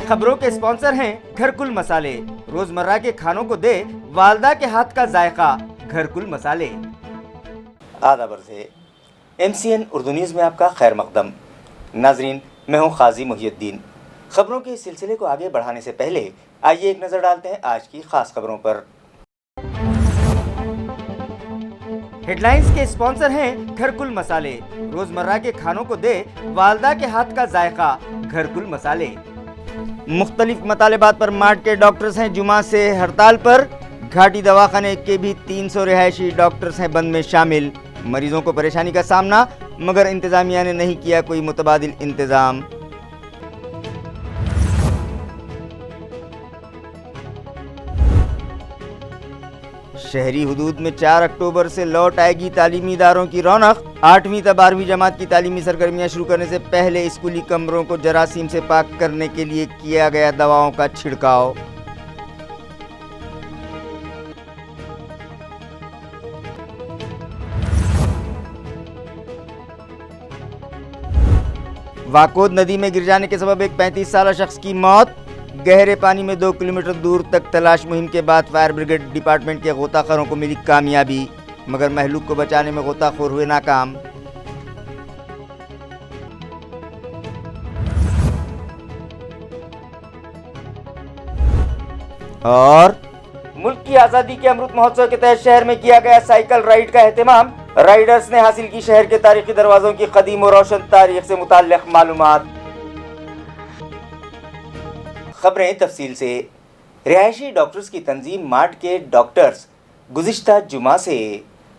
खबरों के स्पॉन्सर हैं घरकुल मसाले। रोजमर्रा के खानों को दे वालदा के हाथ का जायका, घरकुल मसाले। आदाब अर्ज़ MCN उर्दू न्यूज़ में आपका खैर मकदम। नाजरीन, मैं हूँ काजी मुहियुद्दीन। खबरों के इस सिलसिले को आगे बढ़ाने से पहले आइए एक नज़र डालते हैं आज की खास खबरों पर। हेडलाइंस के स्पॉन्सर हैं घरकुल मसाले। रोजमर्रा के खानों को दे वालदा के हाथ का जायका, घरकुल मसाले। मुख्तलिफ मतलबात पर मार्ट के डॉक्टर्स हैं जुमा से हड़ताल पर। घाटी दवाखाने के भी 300 रिहायशी डॉक्टर्स हैं बंद में शामिल। मरीजों को परेशानी का सामना, मगर इंतजामिया ने नहीं किया कोई मुतबादिल इंतजाम। शहरी हुदूद में 4 अक्टूबर से लौट आएगी तालीमी इदारों की रौनक। 8वीं तक 12वीं जमात की तालीमी सरगर्मियां शुरू करने से पहले स्कूली कमरों को जरासीम से पाक करने के लिए किया गया दवाओं का छिड़काव। वाकोद नदी में गिर जाने के सबब एक 35 साला शख्स की मौत। गहरे पानी में 2 किलोमीटर दूर तक तलाश मुहिम के बाद फायर ब्रिगेड डिपार्टमेंट के गोताखोरों को मिली कामयाबी, मगर महलूक को बचाने में गोताखोर हुए नाकाम। और मुल्क की आज़ादी के अमृत महोत्सव के तहत शहर में किया गया साइकिल राइड का एहतमाम। राइडर्स ने हासिल की शहर के तारीखी दरवाजों की कदीम और रोशन तारीख से मुताल्लिक़ मालूमात। खबरें तफसील से। रिहायशी डॉक्टर्स की तंजीम मार्ट के डॉक्टर्स गुज़िश्ता जुमा से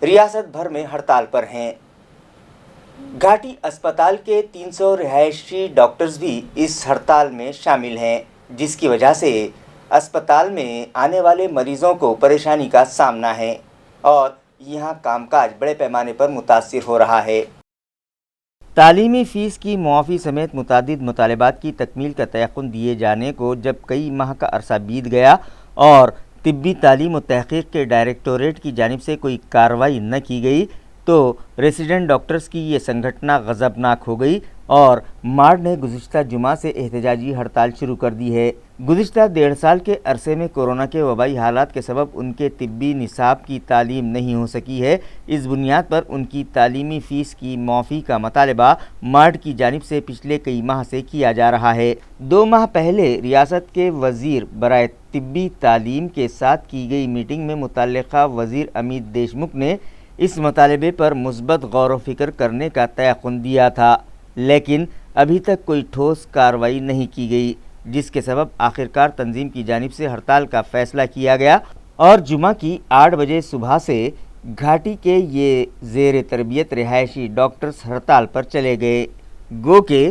रियासत भर में हड़ताल पर हैं। घाटी अस्पताल के 300 रिहायशी डॉक्टर्स भी इस हड़ताल में शामिल हैं, जिसकी वजह से अस्पताल में आने वाले मरीजों को परेशानी का सामना है और यहाँ कामकाज बड़े पैमाने पर मुतासिर हो रहा है। तालीमी फ़ीस की मुआफ़ी समेत मुतादिद मुतालबात की तकमील का तयक़ुन दिए जाने को जब कई माह का अरसा बीत गया और तिब्बी तालीम व तहक़ीक़ के डायरेक्टोरेट की जानिब से कोई कार्रवाई न की गई, तो रेसिडेंट डॉक्टर्स की ये संगठना गज़बनाक हो गई और मार्ड ने गुज़िश्ता जुमा से एहतजाजी हड़ताल शुरू कर दी है। गुज़िश्ता 1.5 साल के अरसे में कोरोना के वबाई हालात के सबब उनके तिब्बी निसाब की तालीम नहीं हो सकी है। इस बुनियाद पर उनकी तालीमी फ़ीस की मुआफ़ी का मुतालबा मार्ड की जानिब से पिछले कई माह से किया जा रहा है। 2 माह पहले रियासत के वज़ीर बराए तिब्बी तालीम के साथ की गई मीटिंग में मुतल्लिक़ा वज़ीर अमित देशमुख ने इस मुतालबे पर मुस्बत गौर व फ़िक्र करने का तयक़ुन दिया था, लेकिन अभी तक कोई ठोस कार्रवाई नहीं की गई, जिसके सबब आखिरकार तंजीम की जानिब से हड़ताल का फ़ैसला किया गया और जुमा की 8 बजे सुबह से घाटी के ये ज़ेर तरबियत रिहायशी डॉक्टर्स हड़ताल पर चले गए। गो के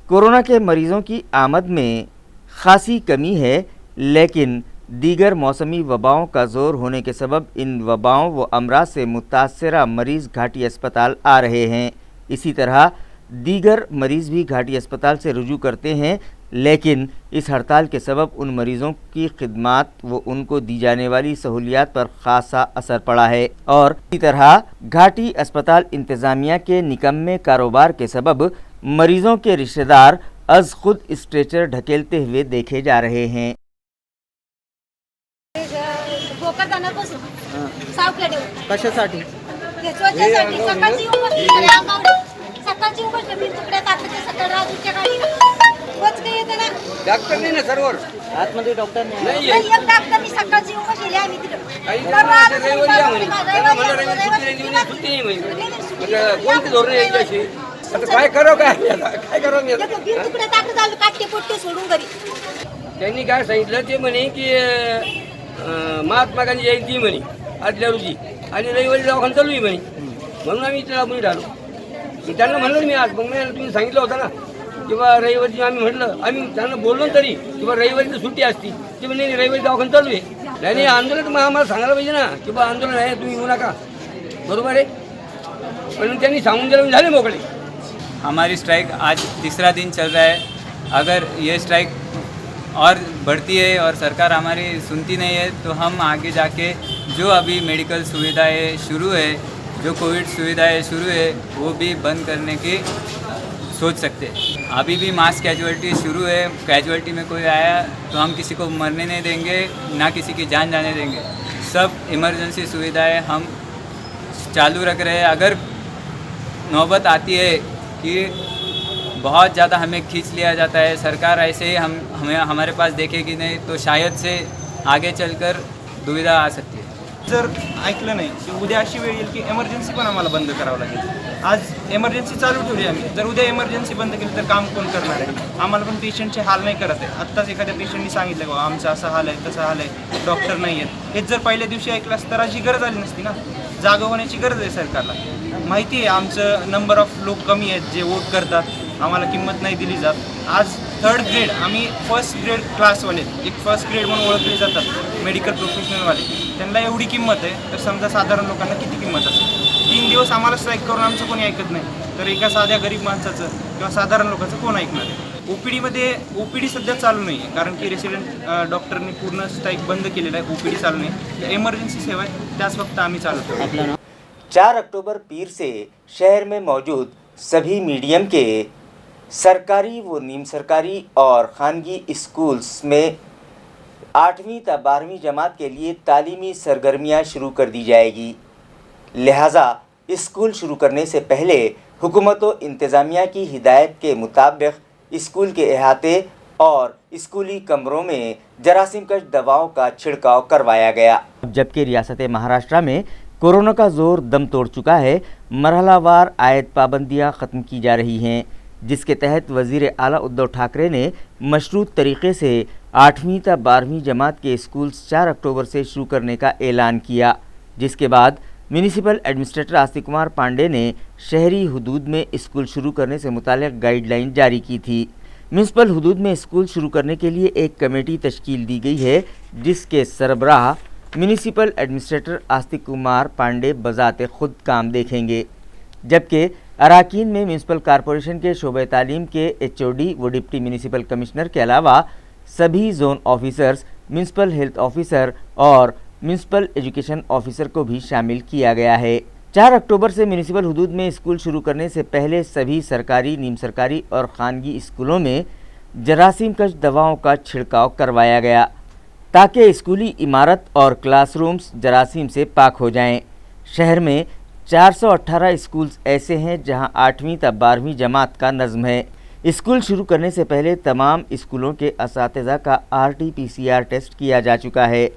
कोरोना के मरीज़ों की आमद में खासी कमी है, लेकिन दीगर मौसमी वबाओं का ज़ोर होने के सबब इन वबाओं व अमराज से मुतासरा मरीज़ घाटी अस्पताल आ रहे हैं। इसी तरह दीगर मरीज़ भी घाटी अस्पताल से रुजू करते हैं, लेकिन इस हड़ताल के सबब उन मरीज़ों की खिदमात व उनको दी जाने वाली सहूलियात पर ख़ासा असर पड़ा है और इसी तरह घाटी अस्पताल इंतज़ामिया के निकम्मे कारोबार के सबब मरीज़ों के रिश्तेदार अज खुद स्ट्रेचर ढकेलते हुए देखे जा रहे हैं। कशासाठी? सकाळची उभं मी तुकड्या टाकते सकाळ राजूच्या गाडीला कोच काही येते ना डॉक्टर नाही ना सर्वर आतमध्ये डॉक्टर नाही एक डॉक्टर मी सकाळची उभं गेले आम्ही तिकडे कोणते धोरण यायची आता काय करावं काय करावं मी तुकड्या टाकत आलो काटके पोट्टे सोडून घरी। त्यांनी काय सांगितलं ते म्हणे की महात्मा गांधी जयंती म्हणे आदल्या रोजी आणि रविवारी दवाखाना चालू आहे म्हणे, म्हणून आम्ही त्याला मुली आलो। त्यांना म्हणलं मी आज मग तुम्ही सांगितलं होतं ना किंवा रविवारी आम्ही म्हटलं, आम्ही त्यांना बोललो तरी किंवा रविवारी तर सुट्टी असती ते म्हणजे रविवारी दवाखाना चालू आहे नाही आंदोलन मग आम्हाला सांगायला पाहिजे ना की आंदोलन आहे तुम्ही येऊ नका, बरोबर आहे, म्हणून त्यांनी सांगून दिलं झाले मोकळे। हमारी स्ट्राइक आज तीसरा दिन चल रहा है। अगर ये स्ट्राइक और बढ़ती है और सरकार हमारी सुनती नहीं है तो हम आगे जाके जो अभी मेडिकल सुविधाएं शुरू है, जो कोविड सुविधाएं शुरू है वो भी बंद करने की सोच सकते। अभी भी मास कैजुअलिटी शुरू है, कैजुअलिटी में कोई आया तो हम किसी को मरने नहीं देंगे, ना किसी की जान जाने देंगे। सब इमरजेंसी सुविधाएं हम चालू रख रहे हैं। अगर नौबत आती है कि बहुत ज़्यादा हमें खींच लिया जाता है, सरकार ऐसे ही हमें हमारे पास देखेगी नहीं, तो शायद से आगे चलकर दुविधा आ सकती है। जर ऐकलं नाही की उद्या अशी वेळ येईल की एमर्जन्सी पण आम्हाला बंद करावं लागेल। आज एमर्जन्सी चालू ठेवली आम्ही, जर उद्या एमर्जन्सी बंद केली तर काम कोण करणार आहे? आम्हाला पण पेशंटचे हाल नाही करत आहे। आत्ताच एखाद्या पेशंटनी सांगितलं बाबा आमचा असा हाल आहे, तसा हाल आहे, डॉक्टर नाही आहेत। हेच जर पहिल्या दिवशी ऐकलं असतं तर अशी गरज आली नसती ना। जागा होण्याची गरज आहे सरकारला। माहिती आहे आमचं नंबर ऑफ लोक कमी आहेत जे वोट करतात, आम्हाला किंमत नाही दिली जात। आज 3rd ग्रेड आम्ही 1st ग्रेड क्लासवाले, एक 1st ग्रेड म्हणून ओळखले जातात मेडिकल प्रोफेशनलवाले, त्यांना एवढी किंमत आहे तर समजा साधारण लोकांना किती किंमत असेल? 3 दिवस आम्हाला स्ट्राईक करून आमचं कोणी ऐकत नाही तर एका साध्या गरीब माणसाचं किंवा साधारण लोकांचं कोण ऐकणार आहे? ओपीडी सध्या चालू नाही आहे कारण की रेसिडेंट डॉक्टरने पूर्ण स्ट्राईक बंद केलेला आहे। ओपीडी चालू नाही, एमर्जन्सी सेवा आहे त्याच फक्त आम्ही चालू ठेवतो। 4 अक्टूबर पीर से शहर में मौजूद सभी मीडियम के सरकारी व नीम सरकारी और खानगी स्कूल्स में 8वीं तथा 12वीं जमात के लिए तालीमी सरगर्मियां शुरू कर दी जाएगी। लिहाजा स्कूल शुरू करने से पहले हुकूमत व इंतज़ामिया की हिदायत के मुताबिक स्कूल के अहाते और स्कूली कमरों में जरासीम कश दवाओं का छिड़काव करवाया गया। जबकि रियासत महाराष्ट्र में कोरोना का जोर दम तोड़ चुका है, मरहलावार आयत पाबंदियां ख़त्म की जा रही हैं, जिसके तहत वज़ीर आला उद्धव ठाकरे ने मशरूत तरीक़े से 8वीं तथा 12वीं जमात के स्कूल्स 4 अक्टूबर से शुरू करने का ऐलान किया, जिसके बाद म्यूनिसिपल एडमिनिस्ट्रेटर आस्तिक कुमार पांडे ने शहरी हुदूद में स्कूल शुरू करने से मुताल्लिक़ गाइडलाइन जारी की थी। म्यूनिसिपल हुदूद में स्कूल शुरू करने के लिए एक कमेटी तश्कील दी गई है, जिसके सरबराह म्यूनिसिपल एडमिनिस्ट्रेटर आस्तिक कुमार पांडे बज़ाते खुद काम देखेंगे, जबकि अराकीन में म्यूनिसिपल कॉरपोरेशन के शोबे तालीम के HOD व डिप्टी म्यूनिसिपल कमिश्नर के अलावा सभी zone officers, municipal health officer और म्यूनिसिपल एजुकेशन ऑफिसर को भी शामिल किया गया है। 4 अक्टूबर से म्यूनिसिपल हुदूद में स्कूल शुरू करने से पहले सभी सरकारी, नीम सरकारी और खानगी स्कूलों में जरासीम कश दवाओं का छिड़काव करवाया गया, ताकि स्कूली इमारत और क्लासरूम्स जरासीम से पाक हो जाएं। शहर में 418 स्कूल्स ऐसे हैं जहां 8वीं तथा 12वीं जमात का नज़्म है। स्कूल शुरू करने से पहले तमाम स्कूलों के असातिज़ा का RT-PCR टेस्ट किया जा चुका है।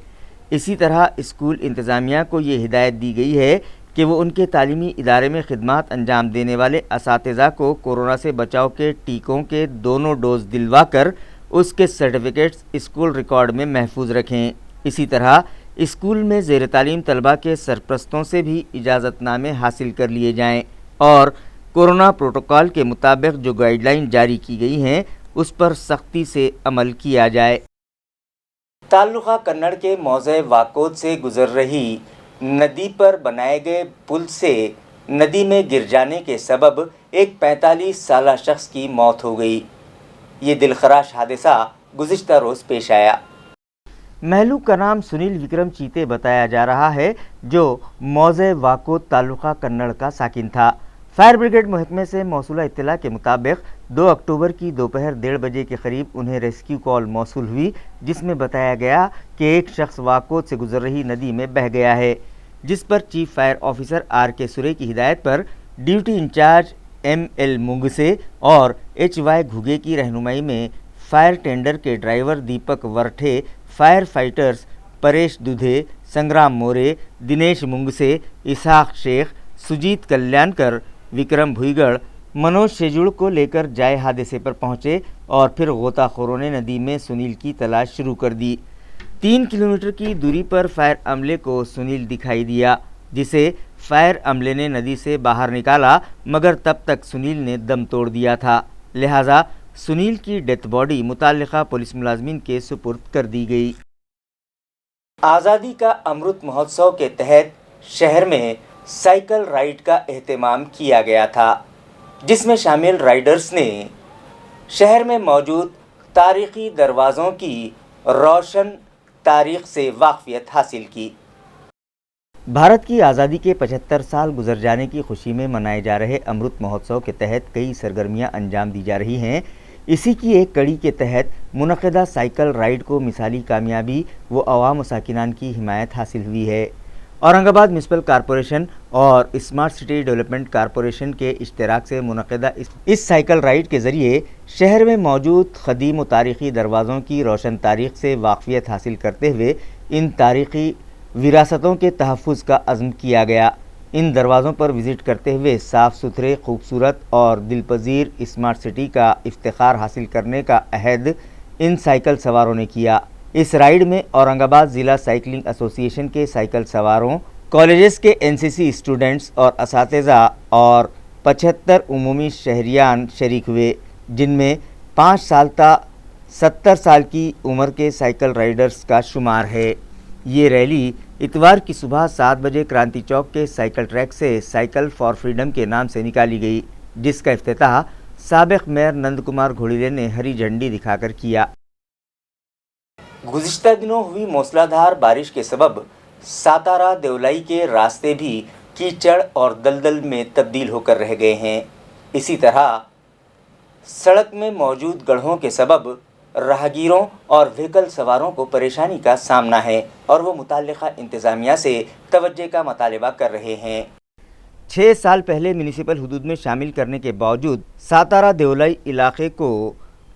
इसी तरह स्कूल इंतज़ामिया को ये हिदायत दी गई है कि वो उनके तालीमी इदारे में खिदमात अंजाम देने वाले असातिज़ा को कोरोना से बचाव के टीकों के दोनों डोज दिलवा कर उसके सर्टिफिकेट्स स्कूल रिकॉर्ड में महफूज रखें। इसी तरह स्कूल में ज़ेर तालीम तलबा के सरपरस्तों से भी इजाज़तनामे हासिल कर लिए जाएँ और कोरोना प्रोटोकॉल के मुताबिक जो गाइडलाइन जारी की गई हैं उस पर सख्ती से अमल किया जाए। ताल्लुका कन्नड़ के मौज़े वाकोद से गुजर रही नदी पर बनाए गए पुल से नदी में गिर जाने के सबब एक 45 साला शख्स की मौत हो गई। ये दिलखराश हादसा गुज़िश्ता रोज़ पेश आया। महलूक का नाम सुनील विक्रम चीते बताया जा रहा है, जो मौज़े वाकोद ताल्लुका कन्नड़ का साकिन था। फायर ब्रिगेड महकमे से मौसूला इत्तला के मुताबिक 2 अक्टूबर की दोपहर 1:30 बजे के करीब उन्हें रेस्क्यू कॉल मौसूल हुई, जिसमें बताया गया कि एक शख्स वाकोद से गुजर रही नदी में बह गया है, जिस पर चीफ फायर ऑफिसर RK सुरे की हिदायत पर ड्यूटी इंचार्ज ML मुंगसे और HY घुगे की रहनुमाई में फायर टेंडर के ड्राइवर दीपक वरठे, फायर फाइटर्स परेश दुधे, संग्राम मोरे, दिनेश मुंगसे, इसहाक शेख, सुजीत कल्याणकर, विक्रम भुईगढ़, मनोज शेजुड़ को लेकर जाए हादसे पर पहुंचे और फिर गोताखोरों ने नदी में सुनील की तलाश शुरू कर दी। 3 किलोमीटर की दूरी पर फायर अमले को सुनील दिखाई दिया, जिसे फायर अमले ने नदी से बाहर निकाला, मगर तब तक सुनील ने दम तोड़ दिया था। लिहाजा सुनील की डेथ बॉडी मुताल्लिका पुलिस मुलाजमीन के सुपुर्द कर दी गई। आज़ादी का अमृत महोत्सव के तहत शहर में साइकिल राइड का एहतमाम किया गया था, जिसमें शामिल राइडर्स ने शहर में मौजूद तारीख़ी दरवाज़ों की रोशन तारीख़ से वाक़फियत हासिल की। भारत की आज़ादी के 75 साल गुजर जाने की खुशी में मनाए जा रहे अमृत महोत्सव के तहत कई सरगर्मियां अंजाम दी जा रही हैं। इसी की एक कड़ी के तहत मुनक़िदा साइकिल राइड को मिसाली कामयाबी व अवाम व साकिनान की हिमायत हासिल हुई है। औरंगाबाद म्यूनसिपल कॉरपोरेशन और स्मार्ट सिटी डेवलपमेंट कॉरपोरेशन के इश्तराक से मुनक़िदा इस साइकिल राइड के ज़रिए शहर में मौजूद क़दीम व तारीख़ी दरवाज़ों की रोशन तारीख़ से वाक़फ़ियत हासिल करते हुए इन तारीख़ी विरासतों के तहफ़्फ़ुज़ का अज़्म किया गया। इन दरवाज़ों पर विज़िट करते हुए साफ़ सुथरे, खूबसूरत और दिलपजीर स्मार्ट सिटी का इफ्तिखार हासिल करने का अहद इन साइकिल सवारों ने किया। इस राइड में औरंगाबाद ज़िला साइकिलिंग एसोसिएशन के साइकिल सवारों, कॉलेजेस के एनसीसी स्टूडेंट्स और असातिज़ा और 75 उमूमी शहरियान शरीक हुए, जिनमें 5 साल ता 70 साल की उम्र के साइकिल राइडर्स का शुमार है। ये रैली इतवार की सुबह 7 बजे क्रांति चौक के साइकिल ट्रैक से साइकिल फॉर फ्रीडम के नाम से निकाली गई, जिसका इफ्तिताह साबिक़ मेयर नंद कुमार घोड़िले ने हरी झंडी दिखाकर किया। गुज़िश्ता दिनों हुई मूसलाधार बारिश के सबब सातारा देवलाई के रास्ते भी कीचड़ और दलदल में तब्दील होकर रह गए हैं। इसी तरह सड़क में मौजूद गड्ढों के सबब राहगीरों और व्हीकल सवारों को परेशानी का सामना है और वो मुताल्लिक़ा इंतज़ामिया से तवज्जो का मुतालबा कर रहे हैं। 6 साल पहले म्यूनिसिपल हुदूद में शामिल करने के बावजूद सातारा देवलाई इलाके को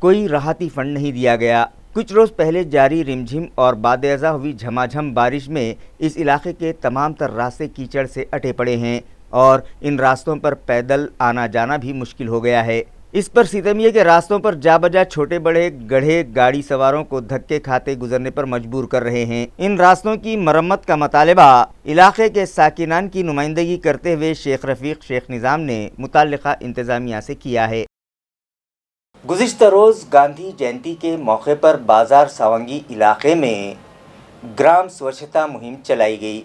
कोई राहती फंड नहीं दिया गया। कुछ रोज़ पहले जारी रिमझिम और बादअज़ा हुई झमाझम बारिश में इस इलाके के तमाम तर रास्ते कीचड़ से अटे पड़े हैं और इन रास्तों पर पैदल आना जाना भी मुश्किल हो गया है। इस पर सितम ये कि रास्तों पर जा बजा छोटे बड़े गड्ढे गाड़ी सवारों को धक्के खाते गुजरने पर मजबूर कर रहे हैं। इन रास्तों की मरम्मत का मुतालबा इलाके के साकिनान की नुमाइंदगी करते हुए शेख रफ़ीक शेख निज़ाम ने मुताल्लिक़ा इंतज़ामिया से किया है। गुज़िश्ता रोज़ गांधी जयंती के मौके पर बाज़ार सावंगी इलाके में ग्राम स्वच्छता मुहिम चलाई गई।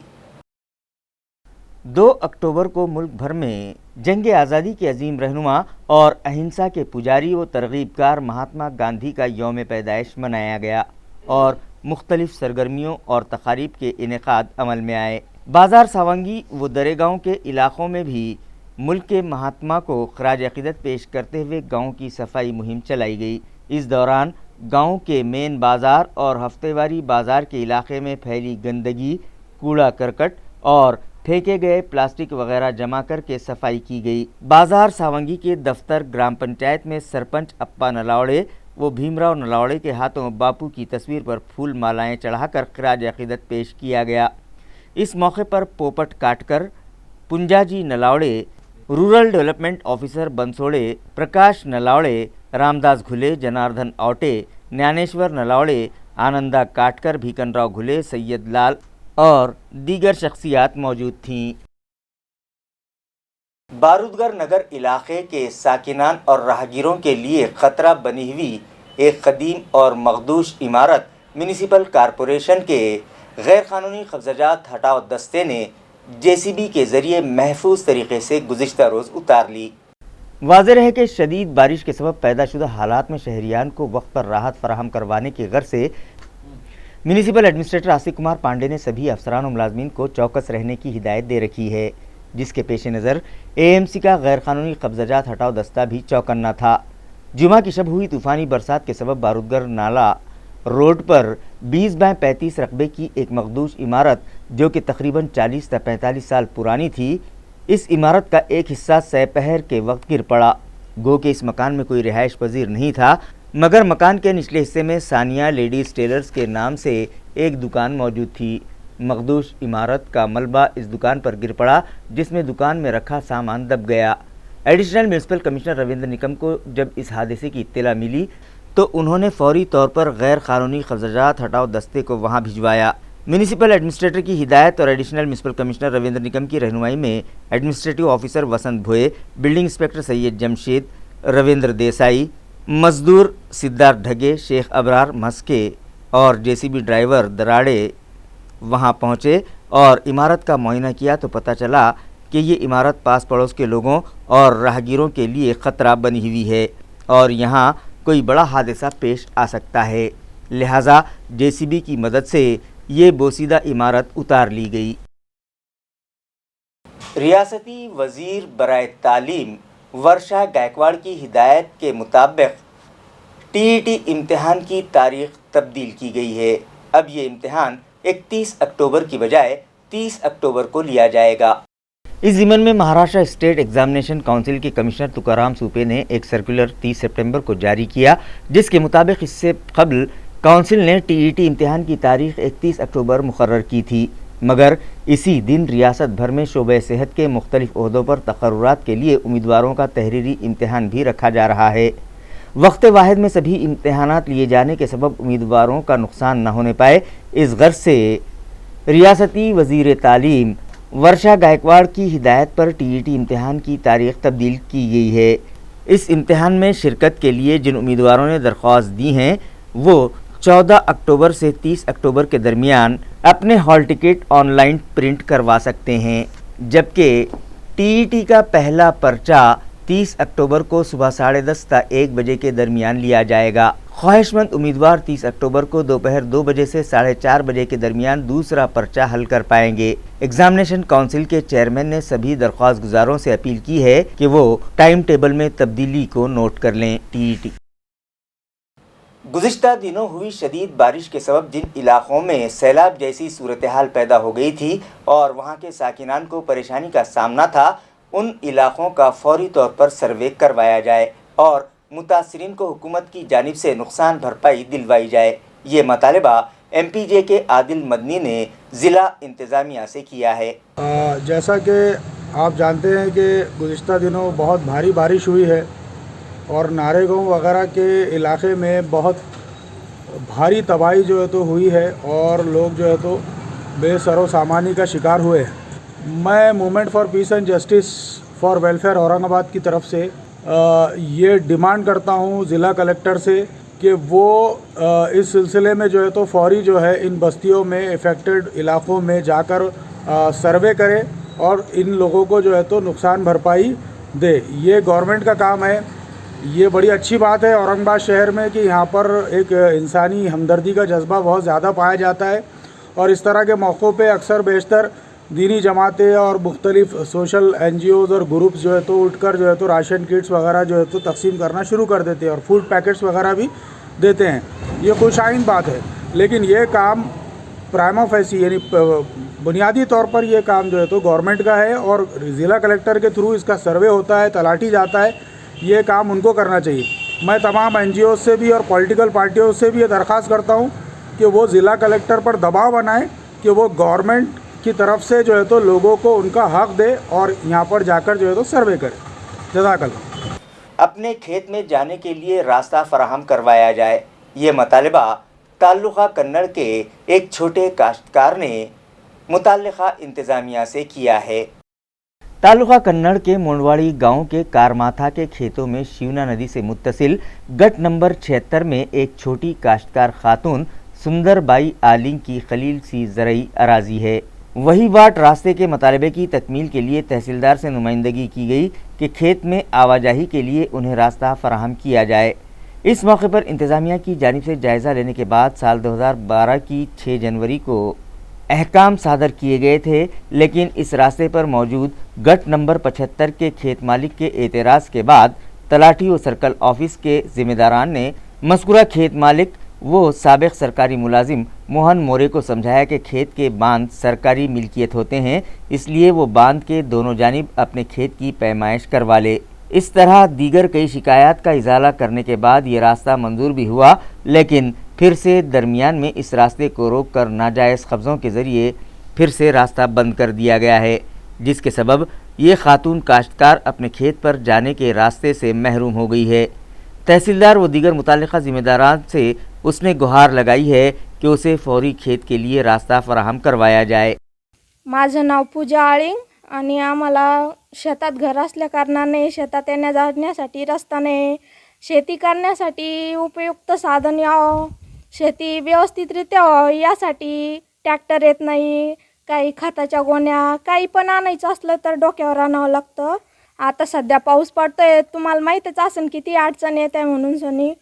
2 अक्टूबर को मुल्क भर में जंग आज़ादी के अजीम रहनुमा और अहिंसा के पुजारी व तरगीबकार महात्मा गांधी का यौम पैदाइश मनाया गया और मुख्तलिफ सरगर्मियों और तकारीब के इनेकाद अमल में आए। बाज़ार सावंगी व दरेगांव के इलाक़ों में भी मुल्क के महात्मा को ख़राज अक़ीदत पेश करते हुए गाँव की सफाई मुहिम चलाई गई। इस दौरान गाँव के मेन बाज़ार और हफ्तेवारी बाज़ार के इलाके में फैली गंदगी, कूड़ा करकट और फेंके गए प्लास्टिक वगैरह जमा करके सफाई की गई। बाज़ार सावंगी के दफ्तर ग्राम पंचायत में सरपंच अप्पा नलावड़े व भीमराव नलावड़े के हाथों बापू की तस्वीर पर फूल मालाएं चढ़ाकर ख़राज अक़ीदत पेश किया गया। इस मौके पर Popat Katkar, Punjaji Nalawade, rural development officer Bansode, Prakash Nalawade, Ramdas Ghule, Janardan Aute, Dnyaneshwar Nalawade, Ananda काटकर, भीकनराव घुले, सैयद लाल और दीगर शख्सियात मौजूद थीं। बारूदगर नगर इलाके के साकिनान और राहगीरों के लिए ख़तरा बनी हुई एक कदीम और मखदूश इमारत म्यूनिसिपल कॉरपोरेशन के गैर कानूनी कब्ज़ात हटाओ दस्ते ने जेसीबी के ज़रिए महफूज तरीके से गुज़िश्ता रोज़ उतार ली। वाज़ेह है कि शदीद बारिश के सबब पैदाशुदा हालात में शहरियान को वक्त पर राहत फराहम करवाने की गर्ज से म्यूनिसिपल एडमिनिस्ट्रेटर आसिफ कुमार पांडे ने सभी अफसरान और मुलाजमीन को चौकस रहने की हिदायत दे रखी है, जिसके पेश नज़र एएमसी का गैर कानूनी कब्ज़ात हटाओ दस्ता भी चौकन्ना था। जुमा की शब हुई तूफ़ानी बरसात के सबब बारूदगर नाला रोड पर 20x35 रकबे की एक मखदूश इमारत जो कि तकरीबन 40 से 45 साल पुरानी थी, इस इमारत का एक हिस्सा सपहर के वक्त गिर पड़ा। गो कि इस मकान में कोई रिहाइश पजीर नहीं था, मगर मकान के निचले हिस्से में सानिया लेडीज़ टेलर्स के नाम से एक दुकान मौजूद थी। मखदूश इमारत का मलबा इस दुकान पर गिर पड़ा, जिसमें दुकान में रखा सामान दब गया। Additional municipal commissioner Ravindra Nikam को जब इस हादसे की इत्तला मिली तो उन्होंने फौरी तौर पर गैर कानूनी कब्ज़ात हटाओ दस्ते को वहां भिजवाया। म्यूनिसिपल एडमिनिस्ट्रेटर की हिदायत और additional municipal commissioner Ravindra Nikam की रहनुमाई में एडमिनिस्ट्रेटिव ऑफिसर वसंत भोए, बिल्डिंग इंस्पेक्टर सैयद जमशेद, रविंद्र देसाई, मजदूर सिद्धार्थ ढगे, शेख अबरार मस्के और जेसीबी ड्राइवर दराड़े वहां पहुंचे और इमारत का मुआयना किया तो पता चला कि ये इमारत पास पड़ोस के लोगों और राहगीरों के लिए ख़तरा बनी हुई है और यहाँ कोई बड़ा हादसा पेश आ सकता है। लिहाजा जेसीबी की मदद से ये बोसीदा इमारत उतार ली गई। रियासती वजीर बराए तालीम वर्षा गायकवाड़ की हिदायत के मुताबिक टीईटी इम्तिहान की तारीख तब्दील की गई है। अब ये इम्तिहान 31 अक्टूबर की बजाय 30 अक्टूबर को लिया जाएगा। इस ज़िमन में महाराष्ट्र स्टेट एग्जामिनेशन काउंसिल के कमिश्नर तुकाराम सूपे ने एक सर्कुलर 30 सितंबर को जारी किया, जिसके मुताबिक इससे कबल काउंसिल ने टीईटी इम्तिहान की तारीख 31 अक्टूबर मुकर्रर की थी, मगर इसी दिन रियासत भर में शोबे सेहत के मुख्तलिफ ओहदों पर तकर्रुरात के लिए उम्मीदवारों का तहरीरी इम्तिहान भी रखा जा रहा है। वक्त वाहिद में सभी इम्तिहानात लिए जाने के सबब उम्मीदवारों का नुकसान न होने पाए, इस गर्ज से रियासती वजीर तालीम वर्षा गायकवाड़ की हिदायत पर टीईटी इम्तिहान की तारीख तब्दील की गई है। इस इम्तिहान में शिरकत के लिए जिन उम्मीदवारों ने दरख्वास्त दी हैं वो 14 अक्टूबर से 30 अक्टूबर के दरमियान अपने हॉल टिकट ऑनलाइन प्रिंट करवा सकते हैं, जबकि टीईटी का पहला पर्चा 30 अक्टूबर को सुबह 10:30 से 1 बजे के दरमियान लिया जाएगा। ख्वाहिशमंद उम्मीदवार 30 अक्टूबर को दोपहर 2 बजे से 4:30 बजे के दरमियान दूसरा पर्चा हल कर पाएंगे। एग्जामिनेशन काउंसिल के चेयरमैन ने सभी दरख्वास्त गुजारों से अपील की है कि वो टाइम टेबल में तब्दीली को नोट कर लें। टीईटी गुज़िश्ता दिनों हुई शदीद बारिश के सबब जिन इलाक़ों में सैलाब जैसी सूरत हाल पैदा हो गई थी और वहाँ के साकिनान को परेशानी का सामना था, उन इलाक़ों का फौरी तौर पर सर्वे करवाया जाए और मुतासरीन को हुकूमत की जानिब से नुकसान भरपाई दिलवाई जाए। ये मतालबा MPJ के आदिल मदनी ने ज़िला इंतज़ामिया से किया है। जैसा कि आप जानते हैं कि गुज़िश्ता दिनों बहुत भारी बारिश हुई है और नारेगांव वगैरह के इलाके में बहुत भारी तबाही जो है तो हुई है और लोग जो है तो बेसरो सामानी का शिकार हुए हैं। मैं movement for piece and justice for welfare Aurangabad की तरफ से ये डिमांड करता हूँ ज़िला कलेक्टर से कि वो इस सिलसिले में जो है तो फौरी जो है इन बस्तियों में इफ़ेक्टेड इलाक़ों में जाकर सर्वे करे और इन लोगों को जो है तो नुकसान भरपाई दे। ये गवर्नमेंट का काम है। ये बड़ी अच्छी बात है औरंगाबाद शहर में कि यहाँ पर एक इंसानी हमदर्दी का जज्बा बहुत ज़्यादा पाया जाता है और इस तरह के मौक़ों पे अक्सर बेशतर दीनी जमातें और मुख्तलिफ सोशल NGOs और ग्रुप्स जो है तो उठकर जो है तो राशन किट्स वगैरह जो है तो तकसीम करना शुरू कर देते हैं और फूड पैकेट्स वगैरह भी देते हैं। ये खुशाइन बात है, लेकिन ये काम प्राइमा फेसी यानी बुनियादी तौर पर ये काम जो है तो गवर्नमेंट का है और ज़िला कलेक्टर के थ्रू इसका सर्वे होता है, तलाटी जाता है, ये काम उनको करना चाहिए। मैं तमाम NGOs से भी और पॉलिटिकल पार्टियों से भी ये दरख्वास्त करता हूँ कि वो ज़िला कलेक्टर पर दबाव बनाएं कि वो गवर्नमेंट की तरफ से जो है तो लोगों को उनका हक दे और यहाँ पर जाकर जो है तो सर्वे करे। जज़ाकल्लाह। अपने खेत में जाने के लिए रास्ता फराहम करवाया जाए, ये मतालबा ताल्लुक़ा कन्नड़ के एक छोटे काश्तकार ने मुताल्लिक़ा इंतज़ामिया से किया है। तालुका कन्नड़ के मोंडवाड़ी गांव के कारमाथा के खेतों में शिवना नदी से मुत्तसिल गट नंबर 76 में एक छोटी काश्तकार खातून सुंदरबाई आलिंग की खलील सी ज़रई अराजी है। वही वाट रास्ते के मतालबे की तकमील के लिए तहसीलदार से नुमाइंदगी की गई कि खेत में आवाजाही के लिए उन्हें रास्ता फराहम किया जाए। इस मौके पर इंतज़ामिया की जानिब से जायज़ा लेने के बाद साल 2012 की 6 जनवरी को अहकाम सादर किए गए थे, लेकिन इस रास्ते पर मौजूद गट नंबर 75 के खेत मालिक के एतराज़ के बाद तलाठी व सर्कल ऑफिस के ज़िम्मेदारान ने मज़कूरा खेत मालिक वो साबिक़ सरकारी मुलाजिम मोहन मोरे को समझाया कि खेत के बांध सरकारी मिल्कियत होते हैं, इसलिए वो बांध के दोनों जानिब अपने खेत की पैमाइश करवा ले। इस तरह दीगर कई शिकायत का इजाला करने के बाद ये रास्ता मंजूर भी हुआ, लेकिन फिर से दरमियान में इस रास्ते को रोक कर नाजायज़ कब्ज़ों के ज़रिए फिर से रास्ता बंद कर दिया गया है, जिसके सबब ये खातून काश्तकार अपने खेत पर जाने के रास्ते से महरूम हो गई है। तहसीलदार व दीगर मुताल्लिक़ा ज़िम्मेदारान से उसने गुहार लगाई है कि उसे फौरी खेत के लिए रास्ता फराहम करवाया जाए। माझं नाव पूजा आळिंग आणि आम्हाला शेतात घर असल्या कारणाने शेतात येण्या जाण्यासाठी रस्ता नाही, शेती करण्यासाठी उपयुक्त साधन यावं, शेती व्यवस्थितरित्या व्हावं यासाठी ट्रॅक्टर येत नाही, काही खताच्या गोण्या काही पण आणायचं असलं तर डोक्यावर आणावं लागतं। आता सध्या पाऊस पडतोय, तुम्हाला माहीतच असेल किती अडचण येते म्हणून सनी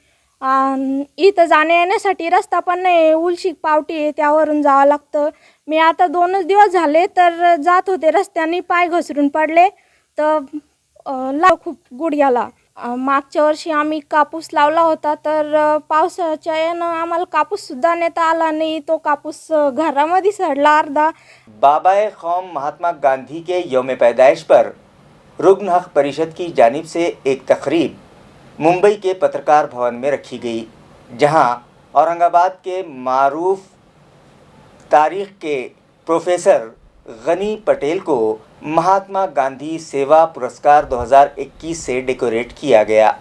इथं जाण्या येण्यासाठी रस्ता पण नाही, उलशी पावटी आहे, त्यावरून जावं लागतं. मी आता 2च दिवस झाले तर जात होते रस्त्याने, पाय घसरून पडले तर खूप गुडघ्याला. मागच्या वर्षी आम्ही कापूस लावला होता तर पावसाच्या यानं आम्हाला कापूससुद्धा नेता आला नाही, तो कापूस घरामध्ये सडला अर्धा. बाबाए कौम महात्मा गांधी के यौम पैदाइश पर रुग्ण हक परिषद की जानिब से एक तकरीब मुंबई के पत्रकार भवन में रखी गई, जहां औरंगाबाद के मारूफ तारीख के प्रोफेसर गनी पटेल को महात्मा गांधी सेवा पुरस्कार 2021 से डेकोरेट किया गया।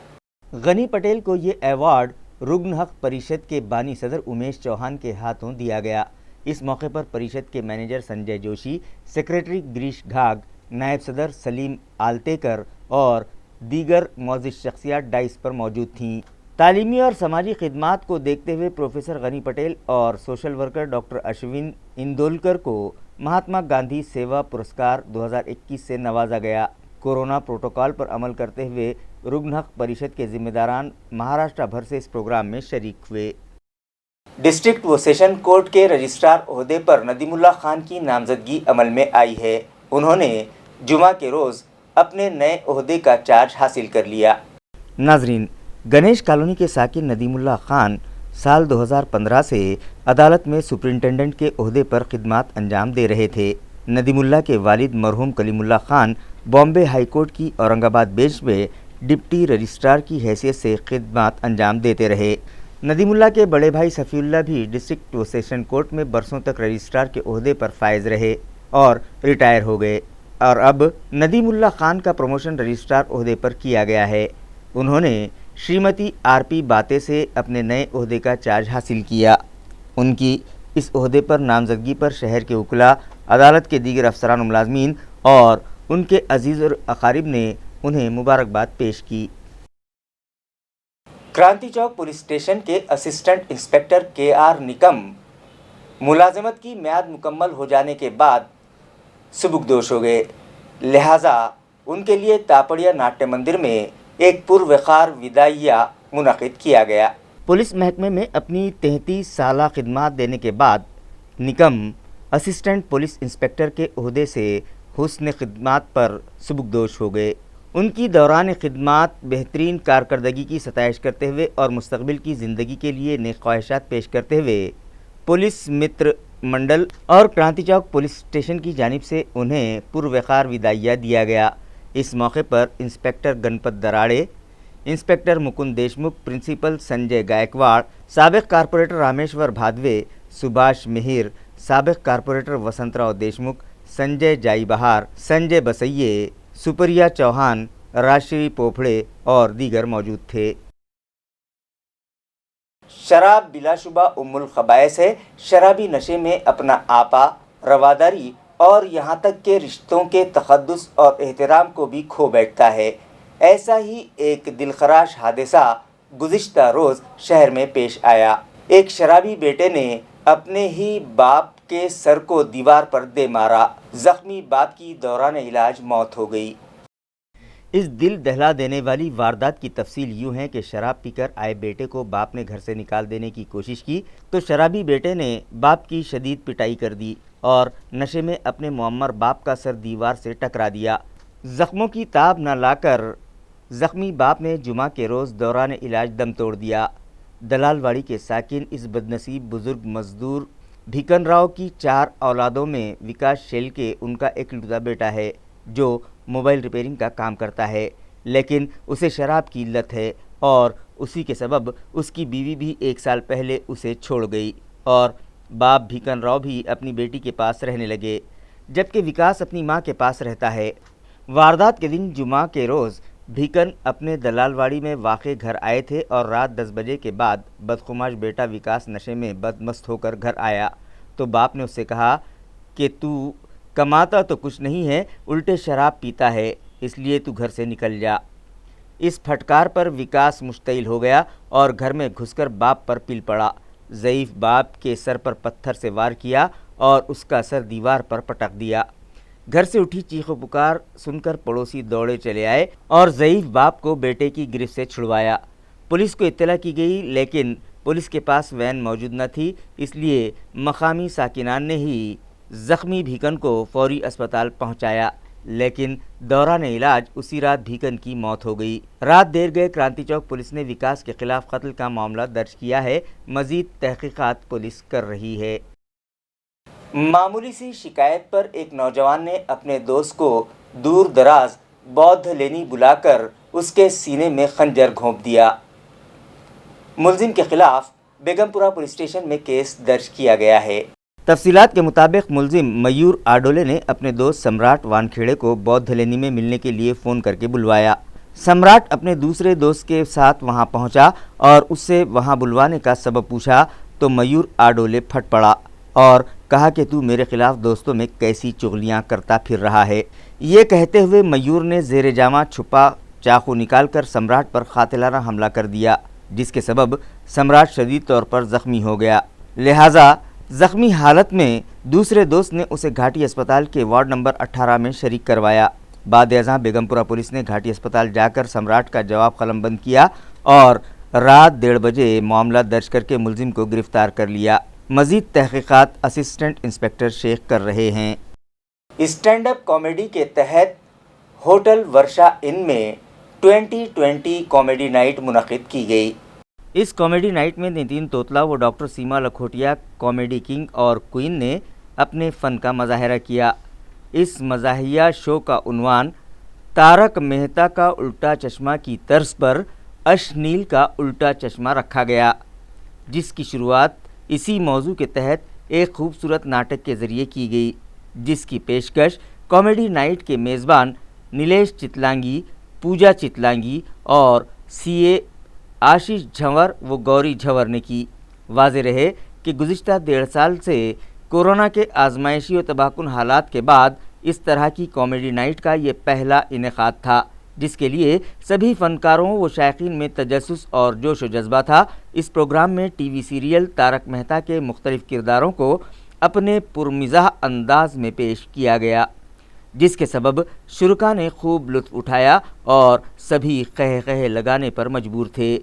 गनी पटेल को ये अवार्ड रुग्ण हक परिषद के बानी सदर उमेश चौहान के हाथों दिया गया। इस मौके पर परिषद के मैनेजर संजय जोशी, सेक्रेटरी गिरीश घाग, नायब सदर सलीम आलतेकर और दीगर मौजूद शख्सियात डाइस पर मौजूद थीं। तालीमी और समाजी खिदमात को देखते हुए प्रोफेसर गनी पटेल और सोशल वर्कर डॉक्टर अश्विन इंदोलकर को महात्मा गांधी सेवा पुरस्कार 2021 से नवाजा गया। कोरोना प्रोटोकॉल पर अमल करते हुए रुग्ण हक परिषद के जिम्मेदारान महाराष्ट्र भर से इस प्रोग्राम में शरीक हुए। डिस्ट्रिक्ट व सेशन कोर्ट के रजिस्ट्रार ओहदे पर नदीमुल्ला खान की नामजदगी अमल में आई है। उन्होंने जुमा के रोज़ अपने नए ओहदे का चार्ज हासिल कर लिया। नाजरीन, गणेश कॉलोनी के साकिन नदीमुल्ला खान साल 2015 से अदालत में सुपरिंटेंडेंट के ओहदे पर खिदमात अंजाम दे रहे थे। नदीमुल्ला के वालिद मरहूम कलीमुल्ला खान बॉम्बे हाई कोर्ट की औरंगाबाद बेंच में डिप्टी रजिस्ट्रार की हैसियत से खिदमात अंजाम देते रहे। नदीमुल्ला के बड़े भाई सफ़ीउल्लाह भी डिस्ट्रिक्ट व सेशन कोर्ट में बरसों तक रजिस्ट्रार के ओहदे पर फायज रहे और रिटायर हो गए, और अब नदीमुल्ला खान का प्रमोशन रजिस्ट्रार ओहदे पर किया गया है। उन्होंने श्रीमती आरपी बाते से अपने नए ओहदे का चार्ज हासिल किया। उनकी इस ओहदे पर नामजदगी पर शहर के वकला, अदालत के दीगर अफसरान व मुलाजमीन और उनके अजीज़ और अकारिब ने उन्हें मुबारकबाद पेश की। क्रांति चौक पुलिस स्टेशन के असिस्टेंट इंस्पेक्टर KR निकम मुलाजमत की म्याद मुकम्मल हो जाने के बाद सुबुकदोश हो गए, लिहाजा उनके लिए तापड़िया नाट्य मंदिर में एक पुरवकार विदाइया मुनक़िद किया गया। पुलिस महकमे में अपनी 33 साला खिदमात देने के बाद निकम असिस्टेंट पुलिस इंस्पेक्टर के ओहदे से हुस्न खिदमात पर सुबुकदोश हो गए। उनकी दौरान खिदमात बेहतरीन कारकर्दगी की सताइश करते हुए और मुस्तकबिल की ज़िंदगी के लिए नेक ख्वाहिशात पेश करते हुए पुलिस मित्र मंडल और क्रांति चौक पुलिस स्टेशन की जानिब से उन्हें पुरवकार विदाइया दिया गया। इस मौके पर inspector Ganpat Darade, inspector Mukund Deshmukh, principal Sanjay Gaikwad, साबिक कारपोरेटर रामेश्वर भादवे, सुभाष मिहिर, साबिक कारपोरेटर वसंतराव देशमुख, संजय जाई बहार, संजय बसैये, सुप्रिया चौहान, राजश्री पोफड़े और दीगर मौजूद थे। शराब बिलाशुबा उम्मुल खबाइस है। शराबी नशे में अपना आपा, रवादारी और यहाँ तक के रिश्तों के तक़द्दुस और एहतराम को भी खो बैठता है। ऐसा ही एक दिलखराश हादसा गुज़िश्ता रोज़ शहर में पेश आया। एक शराबी बेटे ने अपने ही बाप के सर को दीवार पर दे मारा। ज़ख्मी बाप की दौरान इलाज मौत हो गई। इस दिल दहला देने वाली वारदात की तफसील यूँ है कि शराब पीकर आए बेटे को बाप ने घर से निकाल देने की कोशिश की तो शराबी बेटे ने बाप की शदीद पिटाई कर दी और नशे में अपने मुअम्मर बाप का सर दीवार से टकरा दिया। ज़ख्मों की ताब न लाकर ज़ख्मी बाप ने जुमा के रोज़ दौरान इलाज दम तोड़ दिया। दलालवाड़ी के साकिन इस बदनसीब बुज़ुर्ग मज़दूर भिकन राव की 4 औलादों में विकास शेलके उनका इकलौता बेटा है जो मोबाइल रिपेयरिंग का काम करता है, लेकिन उसे शराब की लत है और उसी के सबब उसकी बीवी भी 1 साल पहले उसे छोड़ गई और बाप भिकन राव भी अपनी बेटी के पास रहने लगे, जबकि विकास अपनी मां के पास रहता है। वारदात के दिन जुमा के रोज़ भिकन अपने दलालवाड़ी में वाक़े घर आए थे और रात 10 बजे के बाद बदखुमाश बेटा विकास नशे में बदमस्त होकर घर आया तो बाप ने उससे कहा कि तू कमाता तो कुछ नहीं है, उल्टे शराब पीता है, इसलिए तू घर से निकल जा। इस फटकार पर विकास मुश्तइल हो गया और घर में घुसकर बाप पर पिल पड़ा। ज़ईफ़ बाप के सर पर पत्थर से वार किया और उसका सर दीवार पर पटक दिया। घर से उठी चीखो पुकार सुनकर पड़ोसी दौड़े चले आए और ज़ईफ़ बाप को बेटे की गिरफ्त से छुड़वाया। पुलिस को इत्तला की गई, लेकिन पुलिस के पास वैन मौजूद न थी, इसलिए मकामी साकिनान ने ही ज़ख्मी भीकन को फौरी अस्पताल पहुंचाया, लेकिन दौरान इलाज उसी रात भीकन की मौत हो गई। रात देर गए क्रांति चौक पुलिस ने विकास के खिलाफ कत्ल का मामला दर्ज किया है। मजीद तहकीकात पुलिस कर रही है। मामूली सी शिकायत पर एक नौजवान ने अपने दोस्त को दूर दराज बौद्ध लेनी बुलाकर उसके सीने में खंजर घोंप दिया। मुलजिम के खिलाफ बेगमपुरा पुलिस स्टेशन में केस दर्ज किया गया है। तफसीलात के मुताबिक मुलजिम मयूर आडोले ने अपने दोस्त सम्राट वानखेड़े को बौद्ध लेनी में मिलने के लिए फ़ोन करके बुलवाया। सम्राट अपने दूसरे दोस्त के साथ वहां पहुंचा और उससे वहां बुलवाने का सबब पूछा तो मयूर आडोले फट पड़ा और कहा कि तू मेरे खिलाफ दोस्तों में कैसी चुगलियां करता फिर रहा है। ये कहते हुए मयूर ने ज़ेरे जामा छुपा चाकू निकालकर सम्राट पर कातिलाना हमला कर दिया, जिसके सबब सम्राट शदीद तौर पर ज़ख्मी हो गया। लिहाजा ज़ख्मी हालत में दूसरे दोस्त ने उसे घाटी अस्पताल के वार्ड नंबर 18 में शरीक करवाया। बाद अज़ां बेगमपुरा पुलिस ने घाटी अस्पताल जाकर सम्राट का जवाब कलमबंद किया और रात 1:30 बजे मामला दर्ज करके मुलजिम को गिरफ्तार कर लिया। मज़ीद तहकीकात असिस्टेंट इंस्पेक्टर शेख कर रहे हैं। स्टैंड अप कॉमेडी के तहत होटल वर्षा इन में 2020 कॉमेडी नाइट मुनक़िद की गई। इस कॉमेडी नाइट में नितिन तोतला व doctor Seema Lakhotia comedy king और क्वीन ने अपने फ़न का मज़ाहिरा किया। इस मज़ाहिया शो का उन्वान तारक मेहता का उल्टा चश्मा की तर्ज पर अशनील का उल्टा चश्मा रखा गया, जिसकी शुरुआत इसी मौजू के तहत एक खूबसूरत नाटक के ज़रिए की गई, जिसकी पेशकश कॉमेडी नाइट के मेज़बान नीलेश चितलांगी, पूजा चितलांगी और सीए आशीष झंवर व गौरी झंवर ने की। वाज़े रहे कि गुज़िश्ता 1.5 साल से कोरोना के आजमाइशी व तबाहकुन हालात के बाद इस तरह की कॉमेडी नाइट का ये पहला इनेकाद था, जिसके लिए सभी फ़नकारों व शायकीन में तजस्सुस और जोश व जज्बा था। इस प्रोग्राम में टीवी सीरियल तारक मेहता के मुख्तलिफ़ किरदारों को अपने पुरमिज़ाह अंदाज में पेश किया गया, जिसके सबब शुरका ने खूब लुत्फ़ उठाया और सभी कह कह लगाने पर मजबूर थे।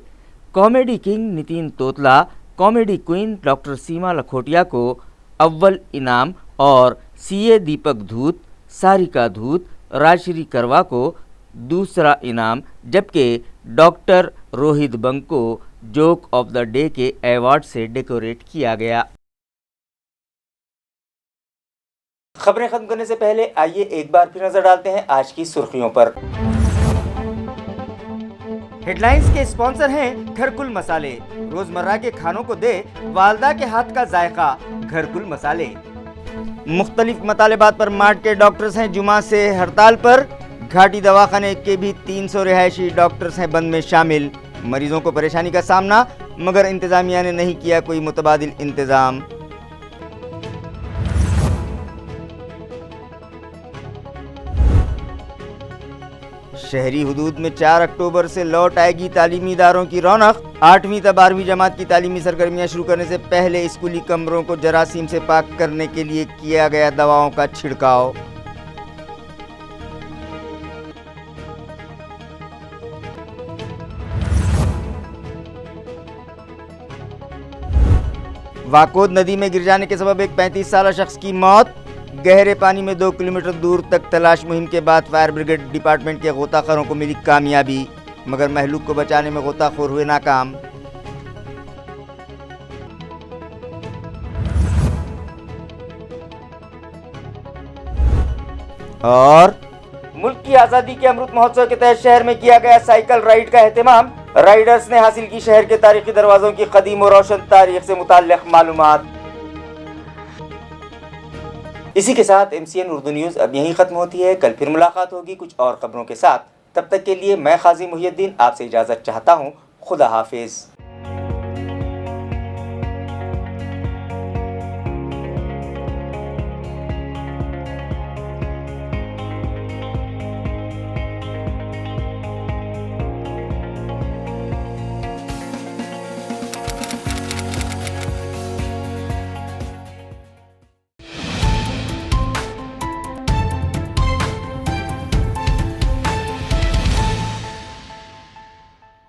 Comedy king Nitin Totla, comedy queen doctor Seema Lakhotia को अव्वल इनाम और सीए दीपक धूत, सारिका धूत, राजश्री करवा को दूसरा इनाम, जबकि डॉक्टर रोहित बंग को जोक ऑफ द डे के अवार्ड से डेकोरेट किया गया। खबरें खत्म करने से पहले आइए एक बार फिर नजर डालते हैं आज की सुर्खियों पर। हेडलाइंस के स्पॉन्सर हैं घरकुल मसाले। रोजमर्रा के खानों को दे वालदा के हाथ का जायका, घरकुल मसाले। मुख्तलिफ मतालेबात पर मार्ट के डॉक्टर्स हैं जुमा से हड़ताल पर। घाटी दवाखाने के भी 300 रिहायशी डॉक्टर्स हैं बंद में शामिल। मरीजों को परेशानी का सामना, मगर इंतजामिया ने नहीं किया कोई मुतबादिल इंतजाम। शहरी हुदूद में 4 अक्टूबर से लौट आएगी तालीमी इदारों की रौनक। 8वीं तक 12वीं जमात की तालीमी सरगर्मियां शुरू करने से पहले स्कूली कमरों को जरासीम से पाक करने के लिए किया गया दवाओं का छिड़काव। वाकोद नदी में गिर जाने के सबब एक 35 साला शख्स की मौत। गहरे पानी में 2 किलोमीटर दूर तक तलाश मुहिम के बाद फायर ब्रिगेड डिपार्टमेंट के गोताखोरों को मिली कामयाबी, मगर महलूक को बचाने में गोताखोर हुए नाकाम। और मुल्क की आज़ादी के अमृत महोत्सव के तहत शहर में किया गया साइकिल राइड का एहतमाम। राइडर्स ने हासिल की शहर के तारीखी दरवाजों की कदीम और रोशन तारीख से मुताल्लिक़ मालूमात। इसी के साथ MCN उर्दू न्यूज़ अब यहीं ख़त्म होती है। कल फिर मुलाकात होगी कुछ और खबरों के साथ। तब तक के लिए मैं क़ाज़ी मुहियुद्दीन आपसे इजाज़त चाहता हूँ। खुदा हाफिज़।